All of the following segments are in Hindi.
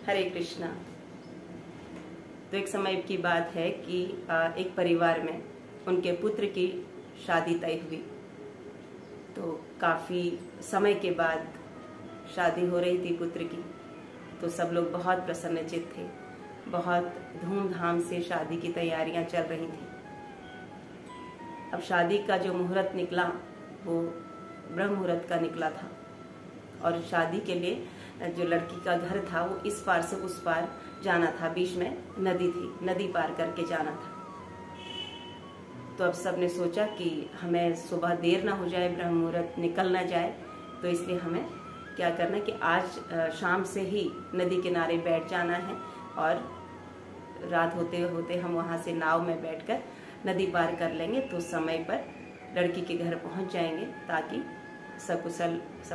हरे कृष्णा। तो एक समय की बात है कि एक परिवार में उनके पुत्र की शादी तय हुई। तो काफ़ी समय के बाद शादी हो रही थी पुत्र की। तो सब लोग बहुत प्रसन्नचित्त थे, बहुत धूमधाम से शादी की तैयारियां चल रही थी। अब शादी का जो मुहूर्त निकला वो ब्रह्म मुहूर्त का निकला था और शादी के लिए जो लड़की का घर था वो इस पार से उस पार जाना था। बीच में नदी थी, नदी पार करके जाना था। तो अब सबने सोचा कि हमें सुबह देर ना हो जाए, ब्रह्म मुहूर्त निकल ना जाए, तो इसलिए हमें क्या करना है कि आज शाम से ही नदी किनारे बैठ जाना है और रात होते होते हम वहां से नाव में बैठकर नदी पार कर लेंगे। तो समय पर लड़की के घर पहुंच जाएंगे ताकि सब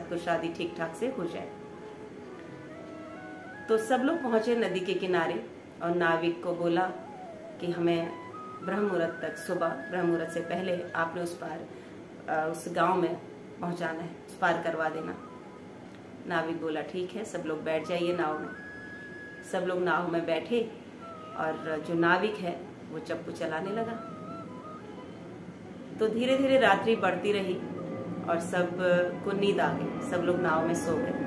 कुछ शादी ठीक ठाक से हो जाए। तो सब लोग पहुंचे नदी के किनारे और नाविक को बोला कि हमें ब्रह्म मुहूर्त तक, सुबह ब्रह्म मुहूर्त से पहले आपने उस पार उस गांव में पहुंचाना है, उस पार करवा देना। नाविक बोला ठीक है, सब लोग बैठ जाइए नाव में। सब लोग नाव में बैठे और जो नाविक है वो चप्पू चलाने लगा। तो धीरे धीरे रात्रि बढ़ती रही और सब को नींद आ गई, सब लोग नाव में सो गए।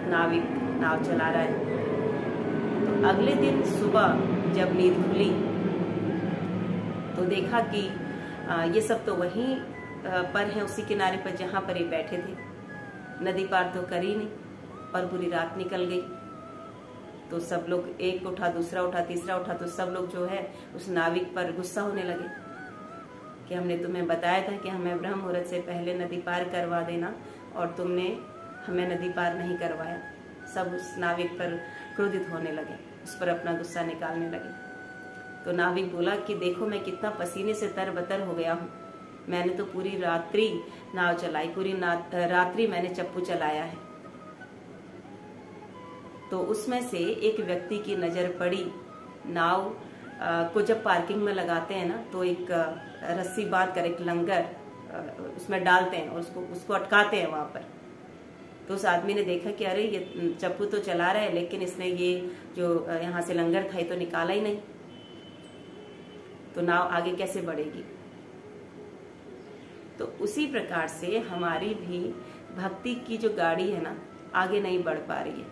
नाविक नाव चला रहा है। तो अगले दिन सुबह जब नींद खुली तो देखा कि ये सब तो वहीं पर है, उसी किनारे पर जहां पर ये बैठे थे। नदी पार तो कर ही नहीं और पूरी रात निकल गई। तो सब लोग, एक उठा, दूसरा उठा, तीसरा उठा, तो सब लोग जो है उस नाविक पर गुस्सा होने लगे कि हमने तुम्हें बताया था कि हमें ब्रह्म मुहूर्त से पहले नदी पार करवा देना और तुमने हमें नदी पार नहीं करवाया। सब उस नाविक पर क्रोधित होने लगे, उस पर अपना गुस्सा निकालने लगे। तो नाविक बोला कि देखो मैं कितना पसीने से तरबतर हो गया हूँ, मैंने तो पूरी रात्रि नाव चलाई, पूरी रात्रि मैंने चप्पू चलाया है। तो उसमें से एक व्यक्ति की नजर पड़ी, नाव को जब पार्किंग में लगाते हैं ना तो एक रस्सी बांध कर एक लंगर उसमें डालते हैं और उसको अटकाते हैं वहां पर। तो उस आदमी ने देखा कि अरे ये चप्पू तो चला रहा है लेकिन इसने ये जो यहाँ से लंगर था ये तो निकाला ही नहीं, तो नाव आगे कैसे बढ़ेगी। तो उसी प्रकार से हमारी भी भक्ति की जो गाड़ी है ना आगे नहीं बढ़ पा रही है,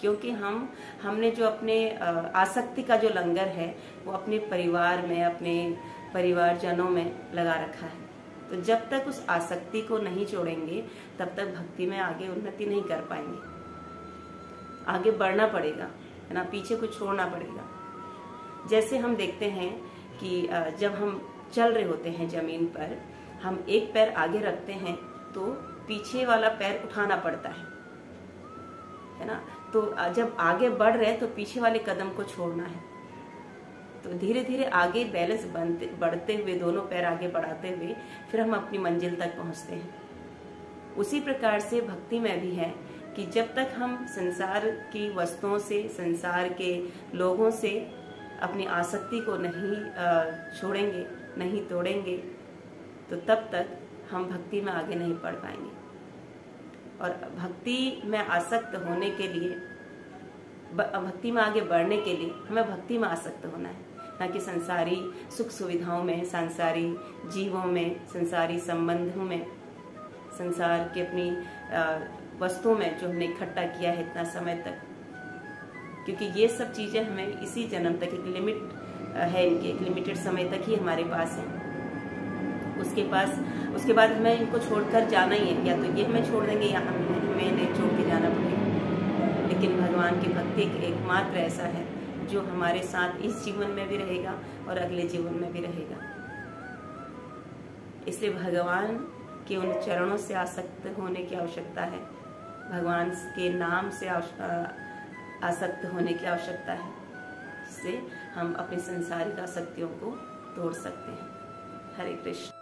क्योंकि हमने जो अपने आसक्ति का जो लंगर है वो अपने परिवार में, अपने परिवारजनों में लगा रखा है। तो जब तक उस आसक्ति को नहीं छोड़ेंगे तब तक भक्ति में आगे उन्नति नहीं कर पाएंगे। आगे बढ़ना पड़ेगा, है ना, पीछे कुछ छोड़ना पड़ेगा। जैसे हम देखते हैं कि जब हम चल रहे होते हैं जमीन पर, हम एक पैर आगे रखते हैं तो पीछे वाला पैर उठाना पड़ता है ना। तो जब आगे बढ़ रहे हैं तो पीछे वाले कदम को छोड़ना है। तो धीरे धीरे आगे बैलेंस बढ़ते हुए, दोनों पैर आगे बढ़ाते हुए फिर हम अपनी मंजिल तक पहुंचते हैं। उसी प्रकार से भक्ति में भी है कि जब तक हम संसार की वस्तुओं से, संसार के लोगों से अपनी आसक्ति को नहीं छोड़ेंगे, नहीं तोड़ेंगे, तो तब तक हम भक्ति में आगे नहीं बढ़ पाएंगे। और भक्ति में आसक्त होने के लिए, भक्ति में आगे बढ़ने के लिए हमें भक्ति में आसक्त होना है, ना कि संसारी सुख सुविधाओं में, संसारी जीवों में, संसारी संबंधों में, संसार की अपनी वस्तुओं में जो हमने इकट्ठा किया है इतना समय तक। क्योंकि ये सब चीजें हमें इसी जन्म तक, एक लिमिट है इनकी, एक लिमिटेड समय तक ही हमारे पास है। उसके बाद हमें इनको छोड़कर जाना ही है, या तो ये हमें छोड़ देंगे या हमें इन्हें छोड़ के जाना पड़ेगा। लेकिन भगवान की भक्ति एकमात्र ऐसा है जो हमारे साथ इस जीवन में भी रहेगा और अगले जीवन में भी रहेगा। इसलिए भगवान के उन चरणों से आसक्त होने की आवश्यकता है, भगवान के नाम से आसक्त होने की आवश्यकता है, जिससे हम अपनी संसारिक आसक्तियों को तोड़ सकते हैं। हरे कृष्ण।